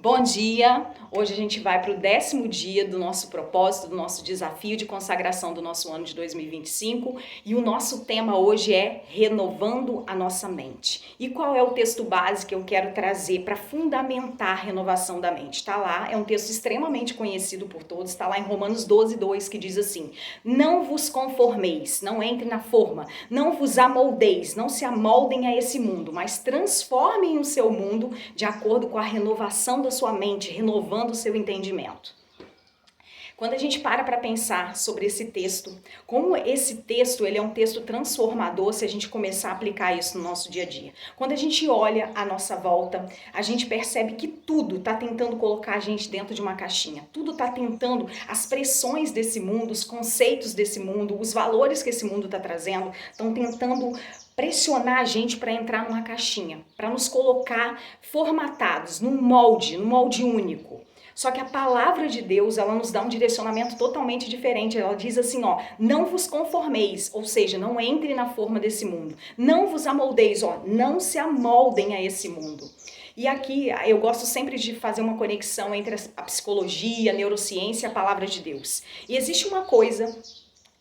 Bom dia! Hoje a gente vai para o 10º dia do nosso propósito, do nosso desafio de consagração do nosso ano de 2025 e o nosso tema hoje é renovando a nossa mente. E qual é o texto base que eu quero trazer para fundamentar a renovação da mente? Está lá, é um texto extremamente conhecido por todos, está lá em Romanos 12:2 que diz assim: não vos conformeis, não entre na forma, não vos amoldeis, não se amoldem a esse mundo, mas transformem o seu mundo de acordo com a renovação da sua mente, renovando o seu entendimento. Quando a gente para pensar sobre esse texto, como esse texto ele é um texto transformador se a gente começar a aplicar isso no nosso dia a dia. Quando a gente olha à nossa volta, a gente percebe que tudo está tentando colocar a gente dentro de uma caixinha. Tudo está tentando, as pressões desse mundo, os conceitos desse mundo, os valores que esse mundo está trazendo, estão tentando pressionar a gente para entrar numa caixinha, para nos colocar formatados num molde único. Só que a palavra de Deus, ela nos dá um direcionamento totalmente diferente. Ela diz assim, não vos conformeis, ou seja, não entre na forma desse mundo. Não vos amoldeis, não se amoldem a esse mundo. E aqui eu gosto sempre de fazer uma conexão entre a psicologia, a neurociência e a palavra de Deus. E existe uma coisa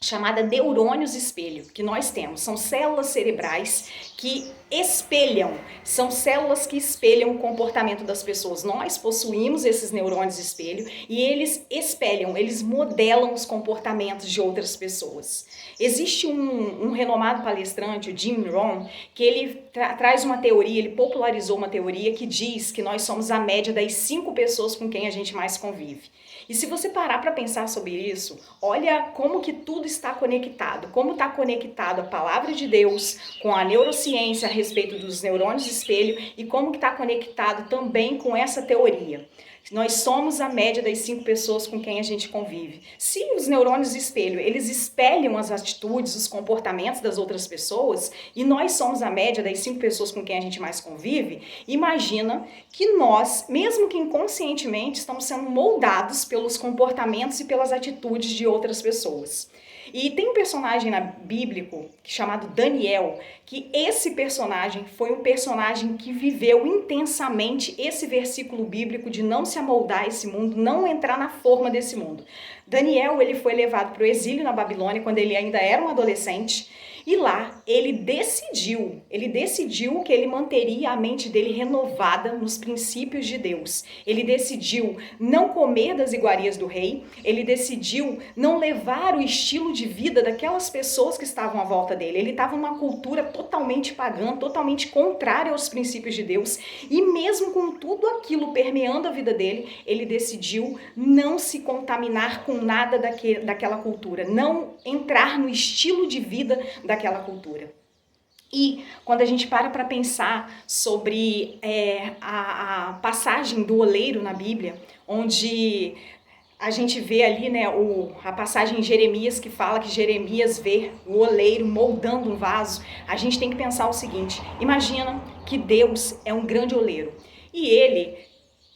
chamada neurônios espelho, que nós temos. São células cerebrais que espelham, são células que espelham o comportamento das pessoas. Nós possuímos esses neurônios espelho e eles espelham, eles modelam os comportamentos de outras pessoas. Existe um renomado palestrante, o Jim Rohn, que ele traz uma teoria, ele popularizou uma teoria que diz que nós somos a média das 5 pessoas com quem a gente mais convive. E se você parar para pensar sobre isso, olha como que tudo está conectado, como está conectado a palavra de Deus com a neurociência a respeito dos neurônios espelho e como que está conectado também com essa teoria. Nós somos a média das 5 pessoas com quem a gente convive. Se os neurônios espelho, eles espelham as atitudes, os comportamentos das outras pessoas, e nós somos a média das 5 pessoas com quem a gente mais convive, imagina que nós, mesmo que inconscientemente, estamos sendo moldados pelos comportamentos e pelas atitudes de outras pessoas. E tem um personagem bíblico chamado Daniel, que esse personagem foi um personagem que viveu intensamente esse versículo bíblico de não se amoldar a esse mundo, não entrar na forma desse mundo. Daniel, ele foi levado para o exílio na Babilônia quando ele ainda era um adolescente. E lá ele decidiu que ele manteria a mente dele renovada nos princípios de Deus. Ele decidiu não comer das iguarias do rei, ele decidiu não levar o estilo de vida daquelas pessoas que estavam à volta dele. Ele estava numa cultura totalmente pagã, totalmente contrária aos princípios de Deus, e mesmo com tudo aquilo permeando a vida dele, ele decidiu não se contaminar com nada daquela cultura, não entrar no estilo de vida daquela cultura. E quando a gente para pensar sobre a passagem do oleiro na Bíblia, onde a gente vê ali, a passagem em Jeremias que fala que Jeremias vê o oleiro moldando um vaso, a gente tem que pensar o seguinte: imagina que Deus é um grande oleiro e ele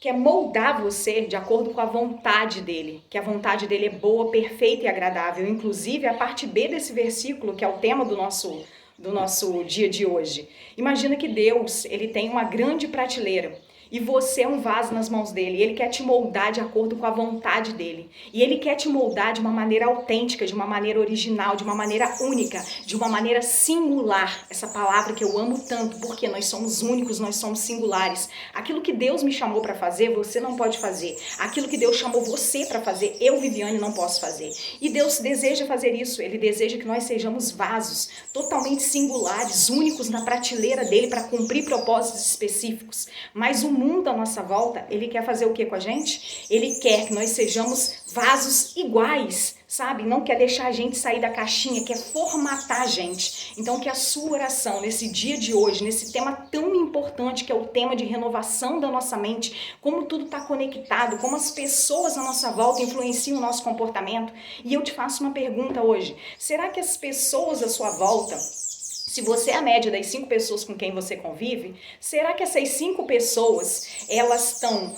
quer moldar você de acordo com a vontade dele, que a vontade dele é boa, perfeita e agradável. Inclusive, a parte B desse versículo, que é o tema do nosso dia de hoje. Imagina que Deus, ele tem uma grande prateleira e você é um vaso nas mãos dele. Ele quer te moldar de acordo com a vontade dele. E ele quer te moldar de uma maneira autêntica, de uma maneira original, de uma maneira única, de uma maneira singular. Essa palavra que eu amo tanto, porque nós somos únicos, nós somos singulares. Aquilo que Deus me chamou para fazer, você não pode fazer. Aquilo que Deus chamou você para fazer, eu, Viviane, não posso fazer. E Deus deseja fazer isso. Ele deseja que nós sejamos vasos totalmente singulares, únicos na prateleira dele para cumprir propósitos específicos. Mas o mundo à nossa volta, ele quer fazer o que com a gente? Ele quer que nós sejamos vasos iguais, sabe? Não quer deixar a gente sair da caixinha, quer formatar a gente. Então que a sua oração nesse dia de hoje, nesse tema tão importante que é o tema de renovação da nossa mente, como tudo está conectado, como as pessoas à nossa volta influenciam o nosso comportamento. E eu te faço uma pergunta hoje: será que as pessoas à sua volta, se você é a média das 5 pessoas com quem você convive, será que essas 5 pessoas, elas estão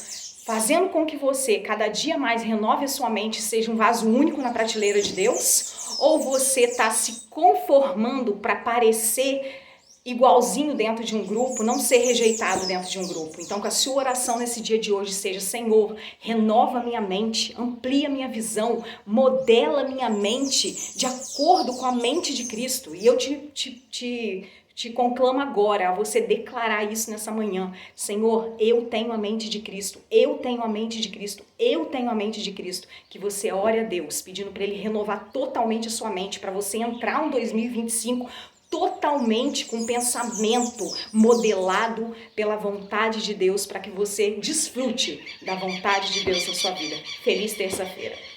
fazendo com que você cada dia mais renove a sua mente e seja um vaso único na prateleira de Deus? Ou você está se conformando para parecer igualzinho dentro de um grupo, não ser rejeitado dentro de um grupo. Então, que a sua oração nesse dia de hoje seja: Senhor, renova minha mente, amplia minha visão, modela minha mente de acordo com a mente de Cristo. E eu te conclamo agora a você declarar isso nessa manhã. Senhor, eu tenho a mente de Cristo, eu tenho a mente de Cristo, eu tenho a mente de Cristo. Que você ore a Deus, pedindo para Ele renovar totalmente a sua mente, para você entrar em 2025 totalmente com pensamento modelado pela vontade de Deus, para que você desfrute da vontade de Deus na sua vida. Feliz terça-feira!